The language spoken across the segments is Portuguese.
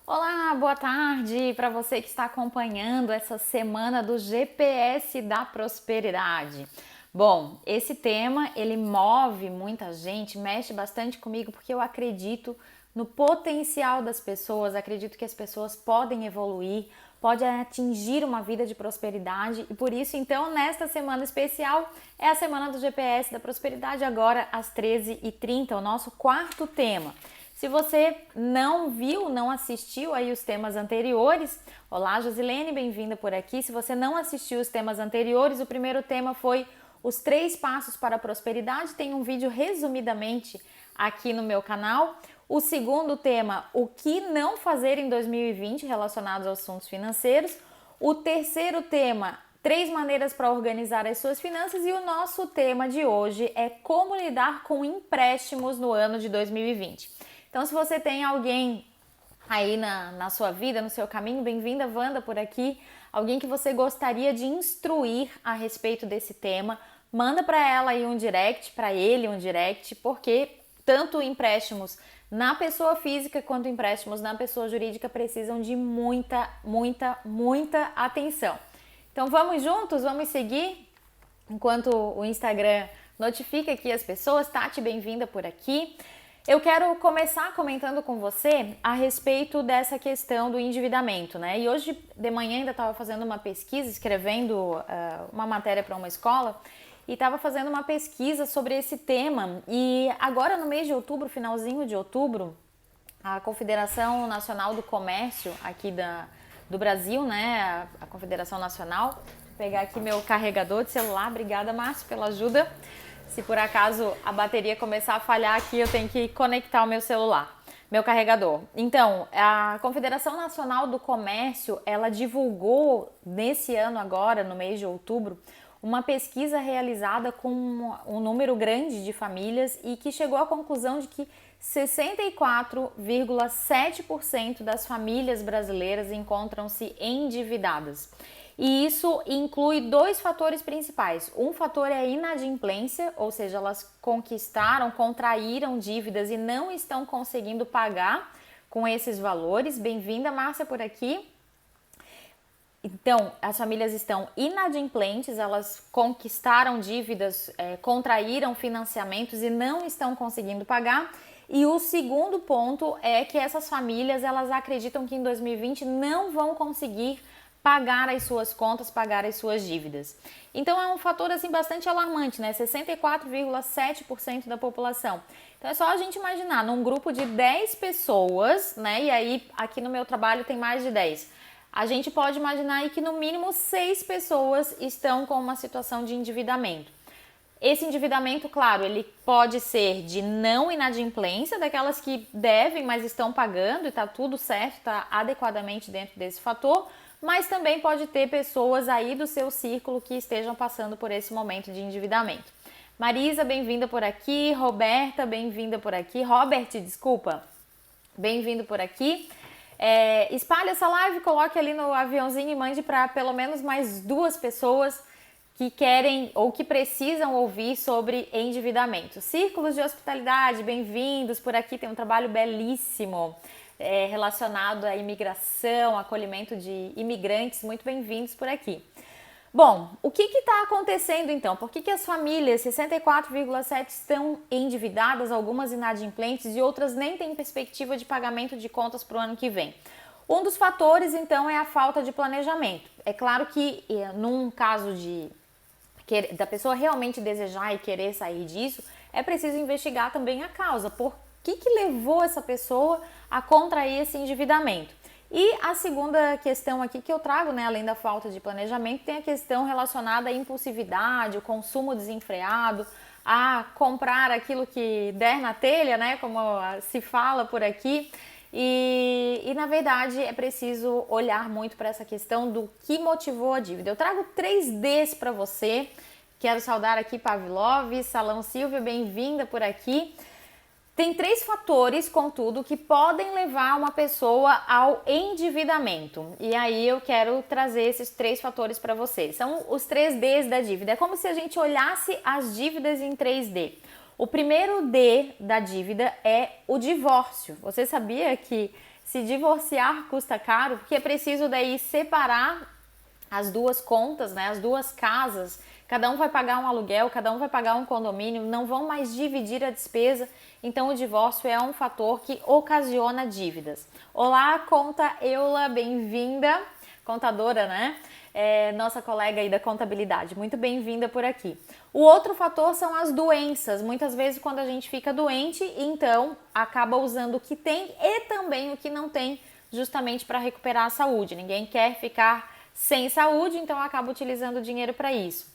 Olá, boa tarde para você que está acompanhando essa semana do GPS da Prosperidade. Bom, esse tema ele move muita gente, mexe bastante comigo porque eu acredito no potencial das pessoas, acredito que as pessoas podem evoluir, podem atingir uma vida de prosperidade e por isso então nesta semana especial é a semana do GPS da Prosperidade agora às 13h30, o nosso quarto tema. Se você não viu, não assistiu aí os temas anteriores, olá Josilene, bem-vinda por aqui. Se você não assistiu os temas anteriores, o primeiro tema foi os 3 passos para a prosperidade, tem um vídeo resumidamente aqui no meu canal. O segundo tema, o que não fazer em 2020 relacionados aos assuntos financeiros. O terceiro tema, 3 maneiras para organizar as suas finanças e o nosso tema de hoje é como lidar com empréstimos no ano de 2020. Então, se você tem alguém aí na sua vida, no seu caminho, bem-vinda, Wanda, por aqui, alguém que você gostaria de instruir a respeito desse tema, manda para ela aí um direct, para ele um direct, porque tanto empréstimos na pessoa física quanto empréstimos na pessoa jurídica precisam de muita atenção. Então, vamos juntos? Vamos seguir? Enquanto o Instagram notifica aqui as pessoas, Tati, bem-vinda por aqui. Eu quero começar comentando com você a respeito dessa questão do endividamento, né? E hoje de manhã ainda estava fazendo uma pesquisa, escrevendo uma matéria para uma escola e estava fazendo uma pesquisa sobre esse tema. E agora no mês de outubro, finalzinho de outubro, a Confederação Nacional do Comércio aqui do Brasil, né? A Confederação Nacional, vou pegar aqui meu carregador de celular, obrigada Márcio pela ajuda. Se por acaso a bateria começar a falhar aqui, eu tenho que conectar o meu celular, meu carregador. Então, a Confederação Nacional do Comércio, ela divulgou nesse ano agora, no mês de outubro, uma pesquisa realizada com um número grande de famílias e que chegou à conclusão de que 64,7% das famílias brasileiras encontram-se endividadas. E isso inclui 2 fatores principais. Um fator é a inadimplência, ou seja, elas contraíram dívidas e não estão conseguindo pagar com esses valores. Bem-vinda, Márcia, por aqui. Então, as famílias estão inadimplentes, elas conquistaram dívidas, contraíram financiamentos e não estão conseguindo pagar. E o segundo ponto é que essas famílias, elas acreditam que em 2020 não vão conseguir pagar as suas contas, pagar as suas dívidas. Então é um fator assim bastante alarmante, né? 64,7% da população. Então é só a gente imaginar, num grupo de 10 pessoas, né? E aí aqui no meu trabalho tem mais de 10. A gente pode imaginar aí que no mínimo 6 pessoas estão com uma situação de endividamento. Esse endividamento, claro, ele pode ser de não inadimplência, daquelas que devem, mas estão pagando e tá tudo certo, tá adequadamente dentro desse fator, mas também pode ter pessoas aí do seu círculo que estejam passando por esse momento de endividamento. Marisa, bem-vinda por aqui. Roberta, bem-vinda por aqui. Robert, desculpa, bem-vindo por aqui. Espalhe essa live, coloque ali no aviãozinho e mande para pelo menos mais 2 pessoas que querem ou que precisam ouvir sobre endividamento. Círculos de hospitalidade, bem-vindos por aqui, tem um trabalho belíssimo relacionado à imigração, acolhimento de imigrantes, muito bem-vindos por aqui. Bom, o que está acontecendo então? Por que as famílias, 64,7% estão endividadas, algumas inadimplentes e outras nem têm perspectiva de pagamento de contas para o ano que vem? Um dos fatores então é a falta de planejamento. É claro que num caso da pessoa realmente desejar e querer sair disso, é preciso investigar também a causa. Por que levou essa pessoa a contrair esse endividamento? E a segunda questão aqui que eu trago, né, além da falta de planejamento, tem a questão relacionada à impulsividade, o consumo desenfreado, a comprar aquilo que der na telha, né, como se fala por aqui. E na verdade é preciso olhar muito para essa questão do que motivou a dívida. Eu trago 3 Ds para você. Quero saudar aqui Pavlov, Salão Silvia, bem-vinda por aqui. Tem 3 fatores, contudo, que podem levar uma pessoa ao endividamento. E aí eu quero trazer esses 3 fatores para vocês. São os 3 Ds da dívida. É como se a gente olhasse as dívidas em 3D. O primeiro D da dívida é o divórcio. Você sabia que se divorciar custa caro? Porque é preciso daí separar as duas contas, né? As duas casas. Cada um vai pagar um aluguel, cada um vai pagar um condomínio, não vão mais dividir a despesa. Então o divórcio é um fator que ocasiona dívidas. Olá, conta Eula, bem-vinda. Contadora, né? Nossa colega aí da contabilidade, muito bem-vinda por aqui. O outro fator são as doenças. Muitas vezes quando a gente fica doente, então acaba usando o que tem e também o que não tem, justamente para recuperar a saúde. Ninguém quer ficar sem saúde, então acaba utilizando o dinheiro para isso.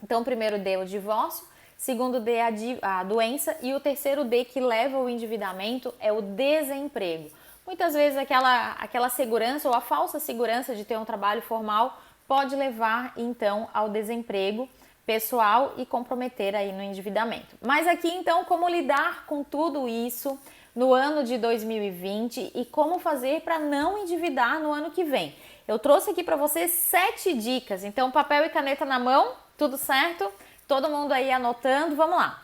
Então o primeiro D é o divórcio, segundo D é a doença e o terceiro D que leva ao endividamento é o desemprego. Muitas vezes aquela segurança ou a falsa segurança de ter um trabalho formal pode levar então ao desemprego pessoal e comprometer aí no endividamento. Mas aqui então como lidar com tudo isso no ano de 2020 e como fazer para não endividar no ano que vem. Eu trouxe aqui para vocês 7 dicas, então papel e caneta na mão, tudo certo? Todo mundo aí anotando, vamos lá.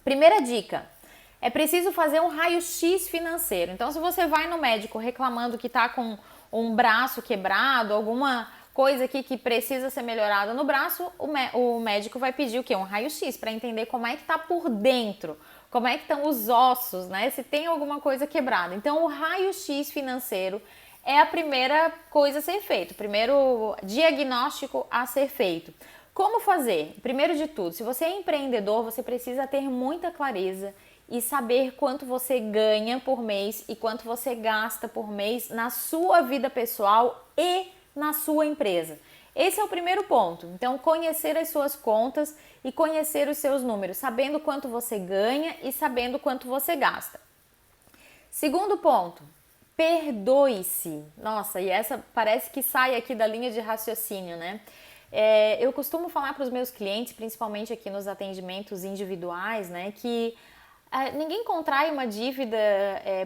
Primeira dica. É preciso fazer um raio-x financeiro. Então, se você vai no médico reclamando que está com um braço quebrado, alguma coisa aqui que precisa ser melhorada no braço, o médico vai pedir o quê? Um raio-x para entender como é que está por dentro, como é que estão os ossos, né? Se tem alguma coisa quebrada. Então, o raio-x financeiro é a primeira coisa a ser feita, o primeiro diagnóstico a ser feito. Como fazer? Primeiro de tudo, se você é empreendedor, você precisa ter muita clareza e saber quanto você ganha por mês e quanto você gasta por mês na sua vida pessoal e na sua empresa. Esse é o primeiro ponto. Então, conhecer as suas contas e conhecer os seus números, sabendo quanto você ganha e sabendo quanto você gasta. Segundo ponto, perdoe-se. Nossa, e essa parece que sai aqui da linha de raciocínio, né? Eu costumo falar para os meus clientes, principalmente aqui nos atendimentos individuais, né, que ninguém contrai uma dívida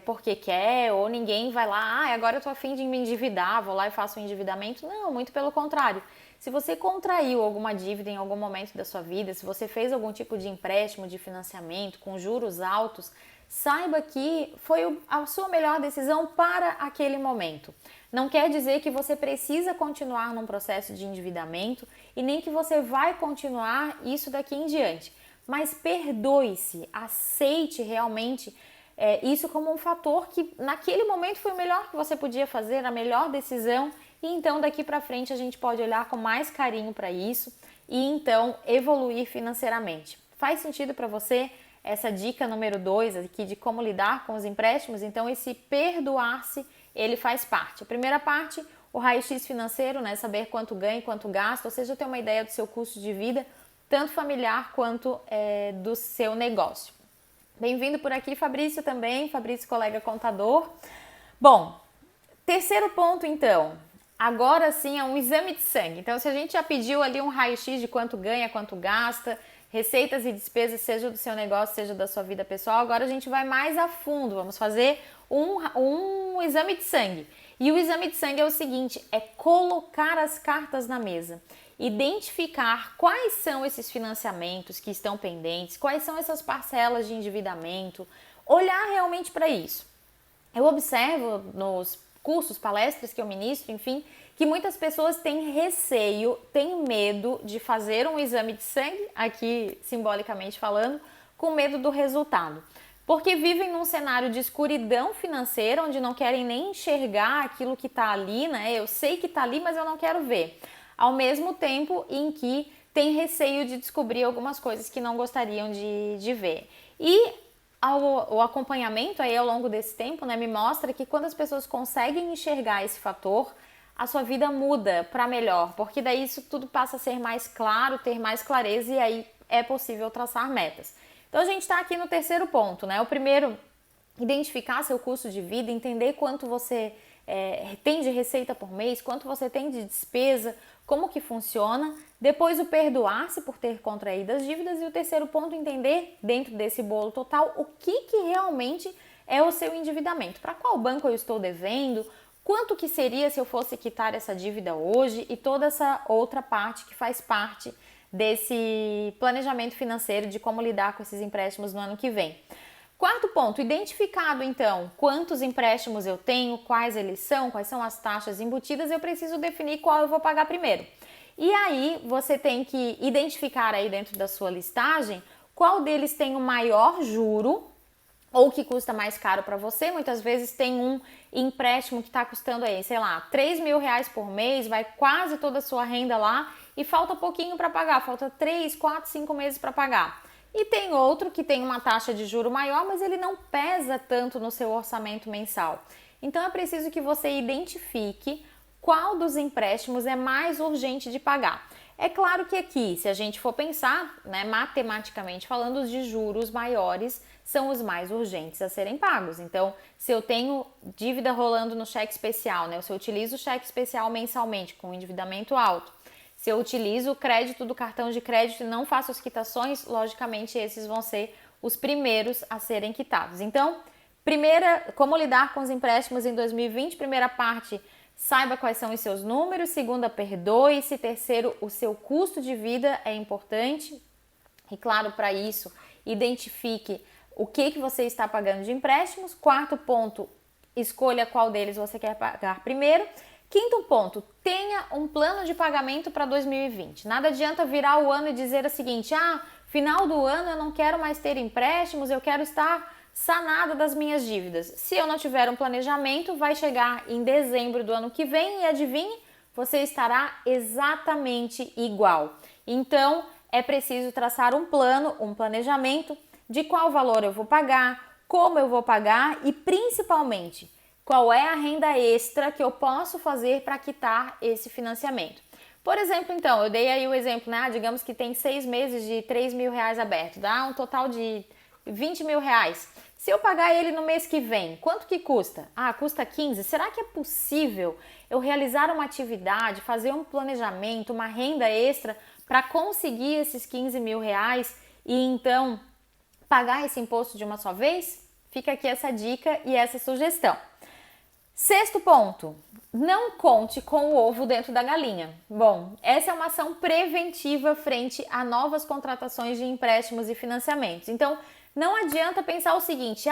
porque quer, ou ninguém vai lá, agora eu tô a fim de me endividar, vou lá e faço um endividamento. Não, muito pelo contrário. Se você contraiu alguma dívida em algum momento da sua vida, se você fez algum tipo de empréstimo, de financiamento com juros altos, saiba que foi a sua melhor decisão para aquele momento. Não quer dizer que você precisa continuar num processo de endividamento e nem que você vai continuar isso daqui em diante. Mas perdoe-se, aceite realmente isso como um fator que naquele momento foi o melhor que você podia fazer, a melhor decisão, e então daqui para frente a gente pode olhar com mais carinho para isso e então evoluir financeiramente. Faz sentido para você essa dica número 2 aqui de como lidar com os empréstimos? Então esse perdoar-se, ele faz parte. A primeira parte, o raio-x financeiro, né? Saber quanto ganha e quanto gasta, ou seja, ter uma ideia do seu custo de vida, tanto familiar quanto do seu negócio. Bem-vindo por aqui, Fabrício também, Fabrício, colega contador. Bom, terceiro ponto então, agora sim é um exame de sangue. Então, se a gente já pediu ali um raio-x de quanto ganha, quanto gasta, receitas e despesas, seja do seu negócio, seja da sua vida pessoal, agora a gente vai mais a fundo, vamos fazer um exame de sangue. E o exame de sangue é o seguinte, é colocar as cartas na mesa. Identificar quais são esses financiamentos que estão pendentes, quais são essas parcelas de endividamento, olhar realmente para isso. Eu observo nos cursos, palestras que eu ministro, enfim, que muitas pessoas têm receio, têm medo de fazer um exame de sangue, aqui simbolicamente falando, com medo do resultado. Porque vivem num cenário de escuridão financeira, onde não querem nem enxergar aquilo que está ali, né? Eu sei que está ali, mas eu não quero ver. Ao mesmo tempo em que tem receio de descobrir algumas coisas que não gostariam de ver. E o acompanhamento aí ao longo desse tempo, né, me mostra que quando as pessoas conseguem enxergar esse fator, a sua vida muda para melhor, porque daí isso tudo passa a ser mais claro, ter mais clareza e aí é possível traçar metas. Então a gente está aqui no terceiro ponto, né? O primeiro, identificar seu custo de vida, entender quanto você tem de receita por mês, quanto você tem de despesa, como que funciona. Depois o perdoar-se por ter contraído as dívidas e o terceiro ponto, entender dentro desse bolo total o que realmente é o seu endividamento. Para qual banco eu estou devendo, quanto que seria se eu fosse quitar essa dívida hoje e toda essa outra parte que faz parte desse planejamento financeiro de como lidar com esses empréstimos no ano que vem. Quarto ponto, identificado então quantos empréstimos eu tenho, quais eles são, quais são as taxas embutidas, eu preciso definir qual eu vou pagar primeiro. E aí você tem que identificar aí dentro da sua listagem qual deles tem o maior juro ou que custa mais caro para você. Muitas vezes tem um empréstimo que está custando aí, sei lá, 3 mil reais por mês, vai quase toda a sua renda lá e falta pouquinho para pagar, falta 3, 4, 5 meses para pagar. E tem outro que tem uma taxa de juro maior, mas ele não pesa tanto no seu orçamento mensal. Então é preciso que você identifique qual dos empréstimos é mais urgente de pagar. É claro que aqui, se a gente for pensar, né, matematicamente falando, os de juros maiores são os mais urgentes a serem pagos. Então, se eu tenho dívida rolando no cheque especial, né, se eu utilizo o cheque especial mensalmente com endividamento alto, se eu utilizo o crédito do cartão de crédito e não faço as quitações, logicamente esses vão ser os primeiros a serem quitados. Então, primeira, como lidar com os empréstimos em 2020, primeira parte, saiba quais são os seus números. Segunda, perdoe-se. Terceiro, o seu custo de vida é importante. E claro, para isso, identifique o que você está pagando de empréstimos. Quarto ponto, escolha qual deles você quer pagar primeiro. Quinto ponto, tenha um plano de pagamento para 2020. Nada adianta virar o ano e dizer o seguinte, final do ano eu não quero mais ter empréstimos, eu quero estar sanada das minhas dívidas. Se eu não tiver um planejamento, vai chegar em dezembro do ano que vem e adivinhe, você estará exatamente igual. Então, é preciso traçar um plano, um planejamento de qual valor eu vou pagar, como eu vou pagar e principalmente qual é a renda extra que eu posso fazer para quitar esse financiamento. Por exemplo, então, eu dei aí o exemplo, né? Digamos que tem 6 meses de 3 mil reais aberto, dá um total de 20 mil reais. Se eu pagar ele no mês que vem, quanto que custa? Custa 15. Será que é possível eu realizar uma atividade, fazer um planejamento, uma renda extra para conseguir esses 15 mil reais e então pagar esse imposto de uma só vez? Fica aqui essa dica e essa sugestão. Sexto ponto, não conte com o ovo dentro da galinha. Bom, essa é uma ação preventiva frente a novas contratações de empréstimos e financiamentos. Então, não adianta pensar o seguinte,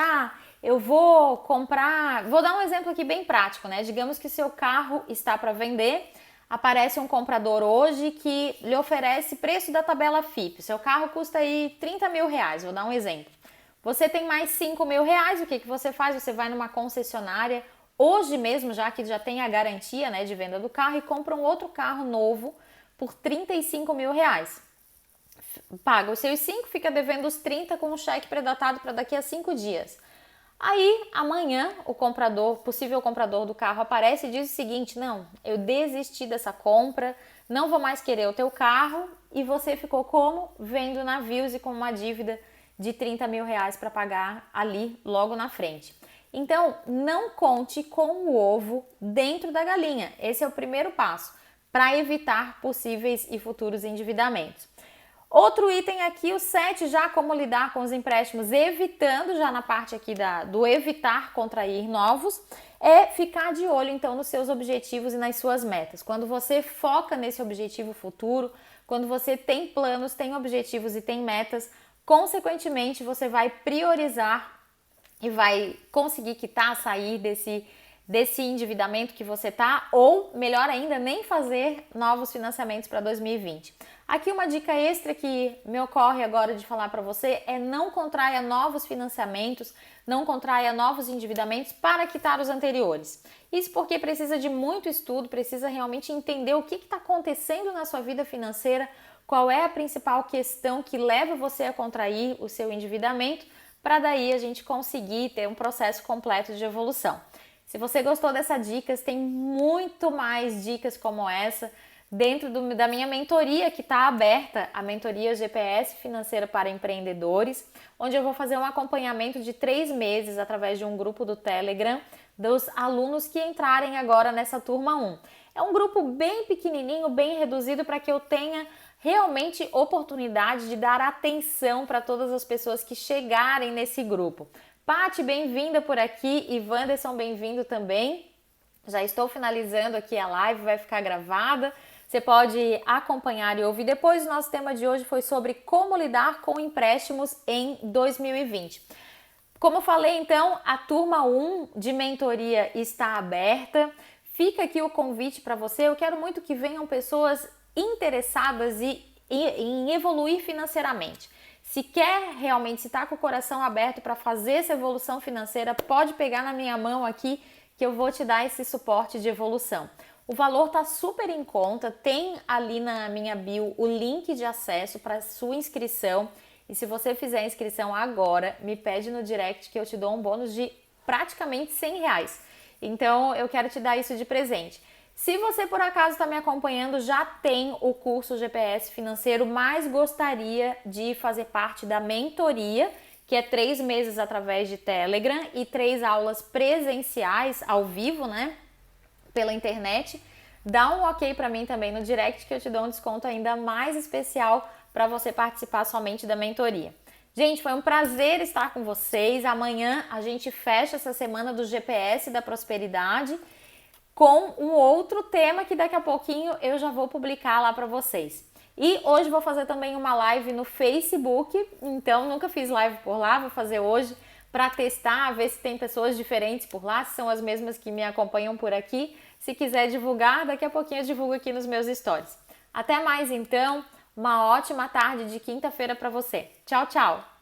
eu vou comprar... Vou dar um exemplo aqui bem prático, né? Digamos que seu carro está para vender, aparece um comprador hoje que lhe oferece preço da tabela FIP. Seu carro custa aí 30 mil reais, vou dar um exemplo. Você tem mais 5 mil reais, o que você faz? Você vai numa concessionária hoje mesmo, já que já tem a garantia, né, de venda do carro, e compra um outro carro novo por 35 mil reais. Paga os seus 5, fica devendo os 30 com um cheque predatado para daqui a 5 dias. Aí, amanhã, o comprador, possível comprador do carro aparece e diz o seguinte, não, eu desisti dessa compra, não vou mais querer o teu carro, e você ficou como? Vendo navios e com uma dívida de 30 mil reais para pagar ali logo na frente. Então, não conte com o ovo dentro da galinha. Esse é o primeiro passo para evitar possíveis e futuros endividamentos. Outro item aqui, o 7, já como lidar com os empréstimos, evitando, já na parte aqui do evitar contrair novos, é ficar de olho então nos seus objetivos e nas suas metas. Quando você foca nesse objetivo futuro, quando você tem planos, tem objetivos e tem metas, consequentemente você vai priorizar e vai conseguir quitar, sair desse endividamento que você tá, ou melhor ainda, nem fazer novos financiamentos para 2020. Aqui uma dica extra que me ocorre agora de falar para você é não contraia novos financiamentos, não contraia novos endividamentos para quitar os anteriores. Isso porque precisa de muito estudo, precisa realmente entender o que está acontecendo na sua vida financeira, qual é a principal questão que leva você a contrair o seu endividamento, para daí a gente conseguir ter um processo completo de evolução. Se você gostou dessas dicas, tem muito mais dicas como essa dentro da minha mentoria que está aberta, a mentoria GPS Financeira para Empreendedores, onde eu vou fazer um acompanhamento de 3 meses através de um grupo do Telegram dos alunos que entrarem agora nessa turma 1. É um grupo bem pequenininho, bem reduzido para que eu tenha realmente oportunidade de dar atenção para todas as pessoas que chegarem nesse grupo. Paty, bem-vinda por aqui, e Wanderson, bem-vindo também. Já estou finalizando aqui a live, vai ficar gravada. Você pode acompanhar e ouvir depois. O nosso tema de hoje foi sobre como lidar com empréstimos em 2020. Como eu falei, então, a turma 1 de mentoria está aberta. Fica aqui o convite para você. Eu quero muito que venham pessoas interessadas em evoluir financeiramente. Se quer realmente, se está com o coração aberto para fazer essa evolução financeira, pode pegar na minha mão aqui que eu vou te dar esse suporte de evolução. O valor tá super em conta, tem ali na minha bio o link de acesso para sua inscrição. E se você fizer a inscrição agora, me pede no direct que eu te dou um bônus de praticamente R$100. Então eu quero te dar isso de presente. Se você por acaso está me acompanhando, já tem o curso GPS financeiro, mas gostaria de fazer parte da mentoria, que é 3 meses através de Telegram e 3 aulas presenciais ao vivo, né? Pela internet, dá um ok para mim também no direct que eu te dou um desconto ainda mais especial para você participar somente da mentoria. Gente, foi um prazer estar com vocês. Amanhã a gente fecha essa semana do GPS da prosperidade com um outro tema que daqui a pouquinho eu já vou publicar lá para vocês. E hoje vou fazer também uma live no Facebook, então nunca fiz live por lá, vou fazer hoje para testar, ver se tem pessoas diferentes por lá, se são as mesmas que me acompanham por aqui. Se quiser divulgar, daqui a pouquinho eu divulgo aqui nos meus stories. Até mais então, uma ótima tarde de quinta-feira para você. Tchau, tchau!